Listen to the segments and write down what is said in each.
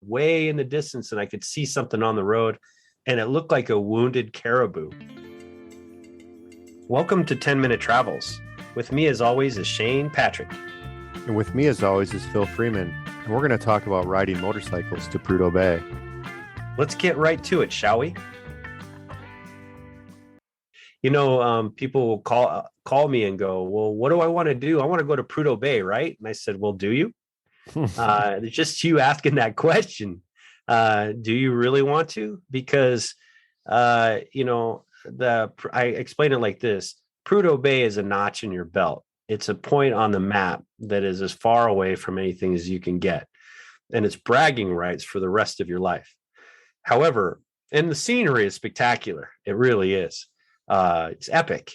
way in the distance, and I could see something on the road, and it looked like a wounded caribou. Welcome to 10-Minute Travels. With me, as always, is Shane Patrick. And with me, as always, is Phil Freeman. And we're going to talk about riding motorcycles to Prudhoe Bay. Let's get right to it, shall we? You know, people will call me and go, well, what do I want to do? I want to go to Prudhoe Bay, right? And I said, well, do you? Just you asking that question. Do you really want to? Because, I explain it like this. Prudhoe Bay is a notch in your belt. It's a point on the map that is as far away from anything as you can get. And it's bragging rights for the rest of your life. However, and the scenery is spectacular. It really is. It's epic.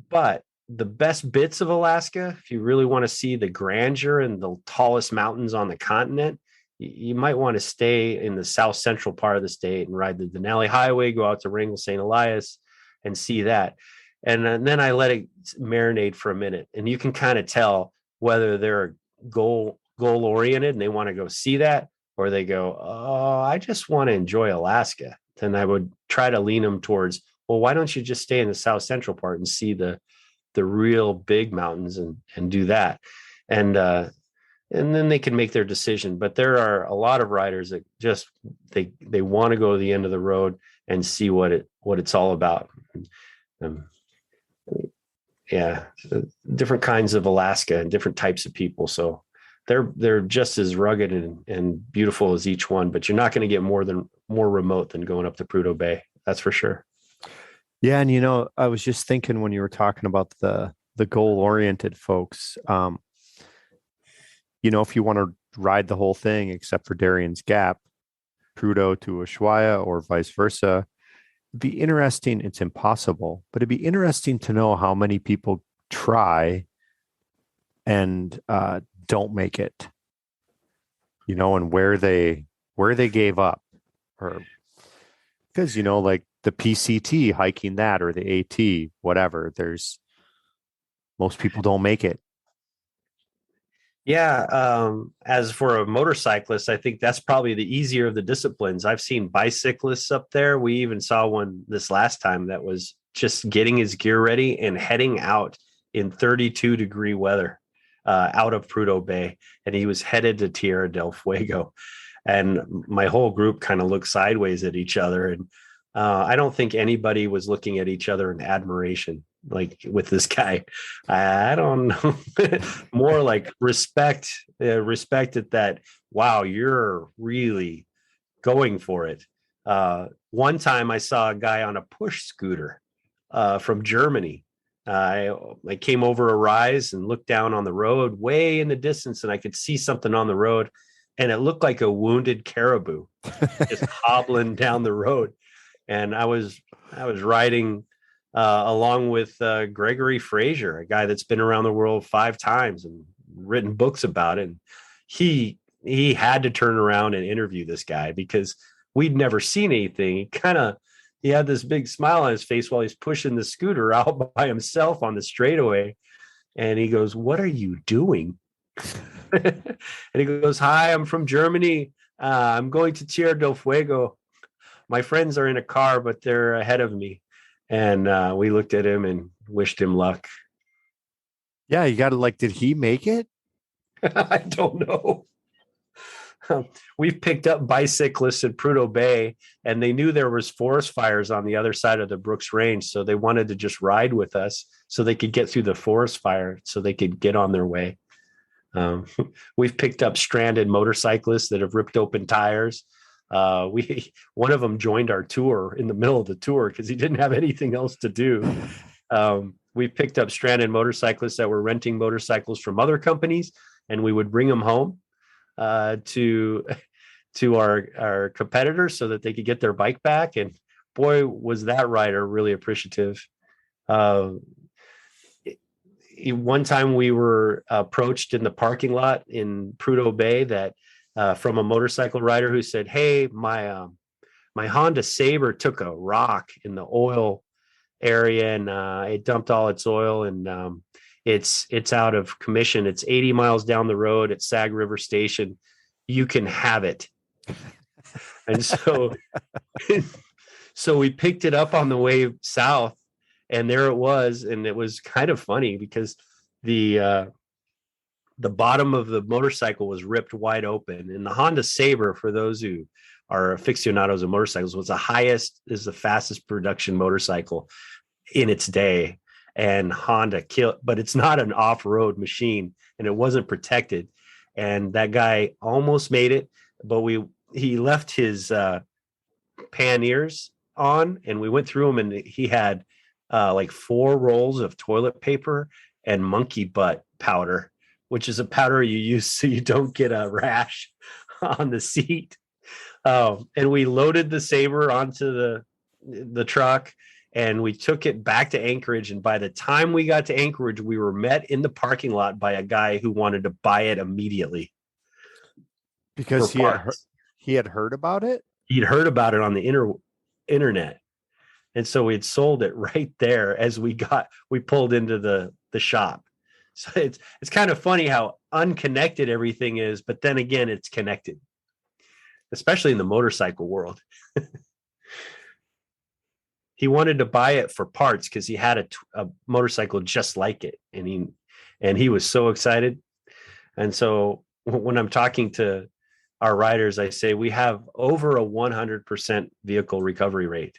But the best bits of Alaska, if you really want to see the grandeur and the tallest mountains on the continent, you might want to stay in the south central part of the state and ride the Denali Highway, go out to Wrangell St. Elias and see that. And then I let it marinate for a minute, and you can kind of tell whether they're goal oriented and they want to go see that, or they go, oh, I just want to enjoy Alaska. Then I would try to lean them towards, well, why don't you just stay in the south central part and see the real big mountains and do that. And then they can make their decision. But there are a lot of riders that just, they want to go to the end of the road and see what it's all about. Different kinds of Alaska and different types of people. So they're just as rugged and beautiful as each one, but you're not going to get more remote than going up to Prudhoe Bay. That's for sure. Yeah. And, I was just thinking when you were talking about the goal-oriented folks, if you want to ride the whole thing, except for Darion's Gap, Prudhoe to Ushuaia or vice versa, it'd be interesting. It's impossible, but it'd be interesting to know how many people try and don't make it, and where they gave up, or because, like the PCT hiking that, or the AT, whatever, most people don't make it. Yeah. As for a motorcyclist, I think that's probably the easier of the disciplines. I've seen bicyclists up there. We even saw one this last time that was just getting his gear ready and heading out in 32-degree weather out of Prudhoe Bay. And he was headed to Tierra del Fuego. And my whole group kind of looked sideways at each other. And I don't think anybody was looking at each other in admiration, like with this guy. I don't know. More like respect at that. Wow, you're really going for it. One time I saw a guy on a push scooter from Germany. I came over a rise and looked down on the road way in the distance, and I could see something on the road, and it looked like a wounded caribou just hobbling down the road. And I was riding along with Gregory Fraser, a guy that's been around the world 5 times and written books about it. And he had to turn around and interview this guy because we'd never seen anything. He had this big smile on his face while he's pushing the scooter out by himself on the straightaway. And he goes, "What are you doing?" And he goes, "Hi, I'm from Germany. I'm going to Tierra del Fuego. My friends are in a car, but they're ahead of me." And we looked at him and wished him luck. Yeah, you got to did he make it? I don't know. We've picked up bicyclists in Prudhoe Bay, and they knew there was forest fires on the other side of the Brooks Range. So they wanted to just ride with us so they could get through the forest fire so they could get on their way. We've picked up stranded motorcyclists that have ripped open tires. One of them joined our tour in the middle of the tour because he didn't have anything else to do. We picked up stranded motorcyclists that were renting motorcycles from other companies, and we would bring them home to our competitors so that they could get their bike back. And boy, was that rider really appreciative. One time we were approached in the parking lot in Prudhoe Bay that from a motorcycle rider who said, "Hey, my Honda Sabre took a rock in the oil area and it dumped all its oil, and it's out of commission. It's 80 miles down the road at Sag River Station. You can have it." And so, so we picked it up on the way south, and there it was. And it was kind of funny because the bottom of the motorcycle was ripped wide open. And the Honda Sabre, for those who are aficionados of motorcycles, was the fastest production motorcycle in its day. And Honda killed, but it's not an off-road machine, and it wasn't protected. And that guy almost made it, but he left his panniers on, and we went through them, and he had like 4 rolls of toilet paper and monkey butt powder, which is a powder you use so you don't get a rash on the seat. And we loaded the Sabre onto the truck, and we took it back to Anchorage. And by the time we got to Anchorage, we were met in the parking lot by a guy who wanted to buy it immediately. Because he had heard about it? He'd heard about it on the internet. And so we had sold it right there as we pulled into the shop. So it's kind of funny how unconnected everything is, but then again, it's connected, especially in the motorcycle world. He wanted to buy it for parts because he had a motorcycle just like it, and he was so excited. And so when I'm talking to our riders, I say we have over a 100% vehicle recovery rate,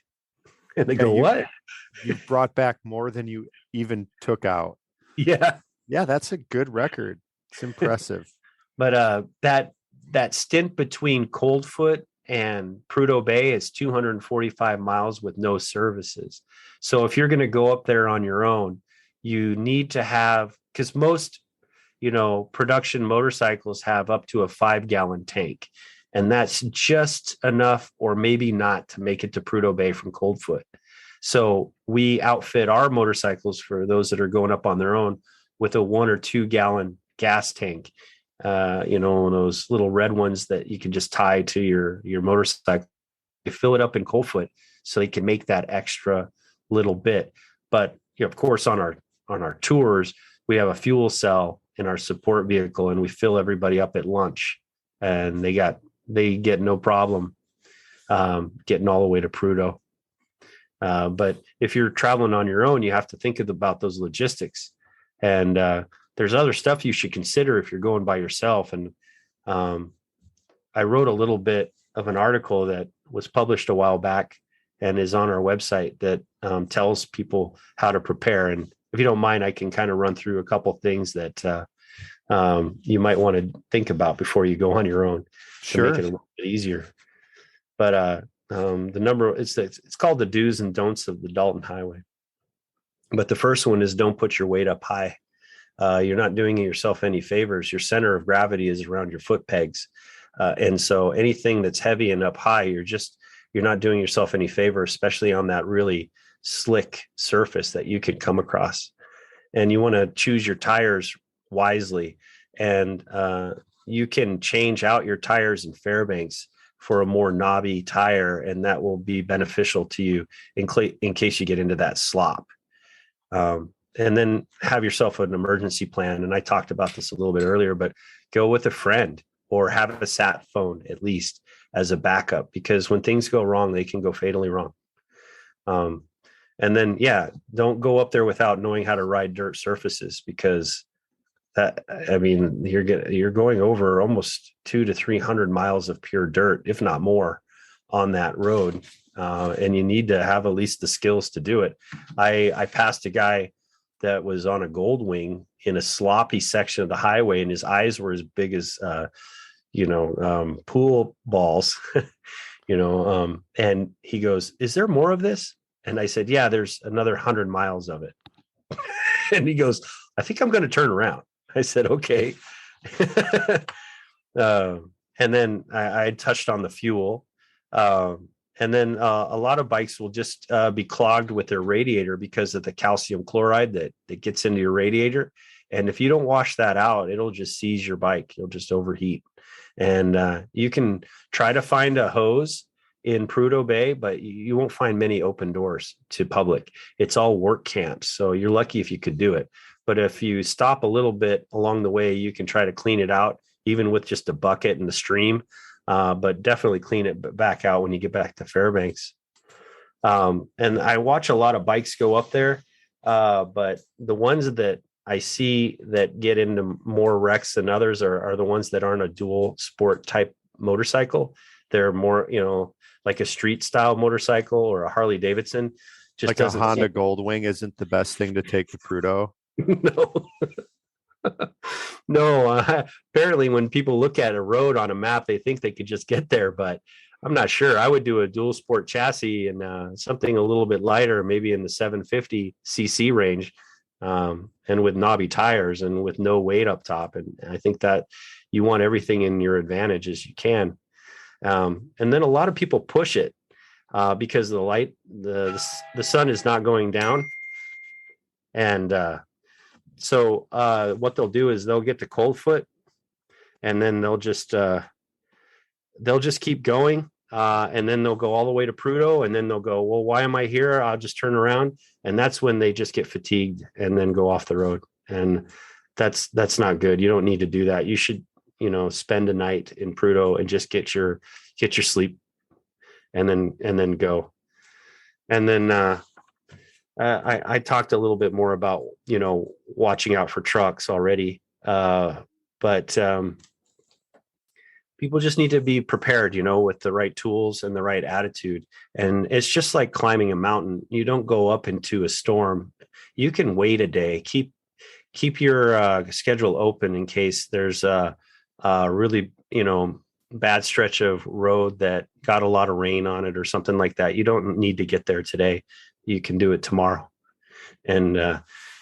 and they go, "What? You've brought back more than you even took out." Yeah, that's a good record. It's impressive. But that stint between Coldfoot and Prudhoe Bay is 245 miles with no services. So if you're going to go up there on your own, you need to have, because most, production motorcycles have up to a 5-gallon tank, and that's just enough, or maybe not, to make it to Prudhoe Bay from Coldfoot. So we outfit our motorcycles, for those that are going up on their own, with a 1 or 2 gallon gas tank. Those little red ones that you can just tie to your motorcycle. You fill it up in Coldfoot so you can make that extra little bit. But of course, on our tours, we have a fuel cell in our support vehicle, and we fill everybody up at lunch, and they get no problem getting all the way to Prudhoe. But if you're traveling on your own, you have to think about those logistics, and there's other stuff you should consider if you're going by yourself. And I wrote a little bit of an article that was published a while back and is on our website that tells people how to prepare. And if you don't mind, I can kind of run through a couple things that you might want to think about before you go on your own. Sure. To make it a little bit easier. But the number, it's called the do's and don'ts of the Dalton Highway. But the first one is, don't put your weight up high. You're not doing yourself any favors. Your center of gravity is around your foot pegs. And so anything that's heavy and up high, you're not doing yourself any favor, especially on that really slick surface that you could come across. And you want to choose your tires wisely. And you can change out your tires in Fairbanks for a more knobby tire, and that will be beneficial to you in case you get into that slop. And then have yourself an emergency plan. And I talked about this a little bit earlier, but go with a friend or have a sat phone at least as a backup, because when things go wrong, they can go fatally wrong. And then, don't go up there without knowing how to ride dirt surfaces, because you're going over almost 200 to 300 miles of pure dirt, if not more, on that road. And you need to have at least the skills to do it. I passed a guy that was on a Goldwing in a sloppy section of the highway, and his eyes were as big as, pool balls, and he goes, "Is there more of this?" And I said, "Yeah, there's another 100 miles of it." And he goes, "I think I'm going to turn around." I said, "Okay." And then I touched on the fuel. And then a lot of bikes will just be clogged with their radiator because of the calcium chloride that gets into your radiator. And if you don't wash that out, it'll just seize your bike. You'll just overheat. And you can try to find a hose in Prudhoe Bay, but you won't find many open doors to public. It's all work camps. So you're lucky if you could do it. But if you stop a little bit along the way, you can try to clean it out, even with just a bucket and the stream. but definitely clean it back out when you get back to Fairbanks. And I watch a lot of bikes go up there, but the ones that I see that get into more wrecks than others are the ones that aren't a dual sport type motorcycle. They're more, like a street style motorcycle or a Harley Davidson. Just like a Honda Goldwing isn't the best thing to take to Prudhoe. No. No, apparently when people look at a road on a map, they think they could just get there, but I'm not sure. I would do a dual sport chassis and something a little bit lighter, maybe in the 750 cc range, and with knobby tires and with no weight up top. And I think that you want everything in your advantage as you can. And then a lot of people push it because the sun is not going down. And so what they'll do is they'll get to cold foot, and then they'll just keep going, and then they'll go all the way to Prudhoe, and then they'll go, well, why am I here? I'll just turn around. And that's when they just get fatigued and then go off the road. And that's not good. You don't need to do that. You should, spend a night in Prudhoe and just get your sleep, and then go. And then I talked a little bit more about, watching out for trucks already. But people just need to be prepared, with the right tools and the right attitude. And it's just like climbing a mountain. You don't go up into a storm. You can wait a day, keep your schedule open in case there's a really, bad stretch of road that got a lot of rain on it or something like that. You don't need to get there today. You can do it tomorrow. And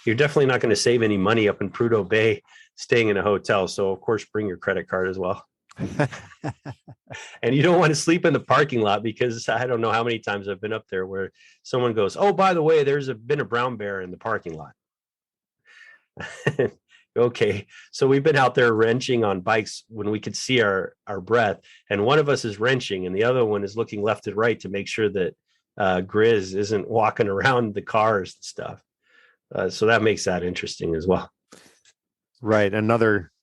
you're definitely not going to save any money up in Prudhoe Bay staying in a hotel. So of course, bring your credit card as well. And you don't want to sleep in the parking lot, because I don't know how many times I've been up there where someone goes, oh, by the way, there's been a brown bear in the parking lot. Okay, so we've been out there wrenching on bikes when we could see our breath, and one of us is wrenching and the other one is looking left and right to make sure that Grizz isn't walking around the cars and stuff. So that makes that interesting as well. Right.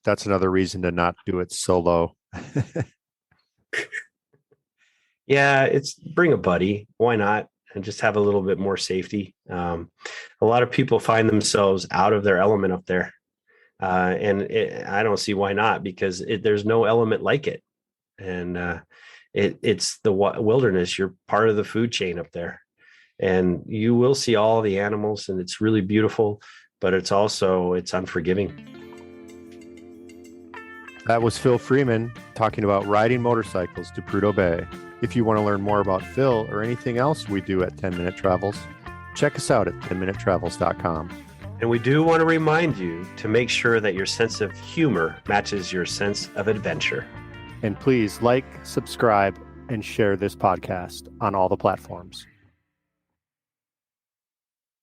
That's another reason to not do it solo. Yeah, it's bring a buddy. Why not? And just have a little bit more safety. A lot of people find themselves out of their element up there. I don't see why not, because there's no element like it. And it's the wilderness. You're part of the food chain up there, and you will see all the animals, and it's really beautiful, but it's unforgiving. That was Phil Freeman talking about riding motorcycles to Prudhoe Bay. If you want to learn more about Phil or anything else we do at 10 Minute Travels, check us out at 10minutetravels.com. And we do want to remind you to make sure that your sense of humor matches your sense of adventure. And please like, subscribe, and share this podcast on all the platforms.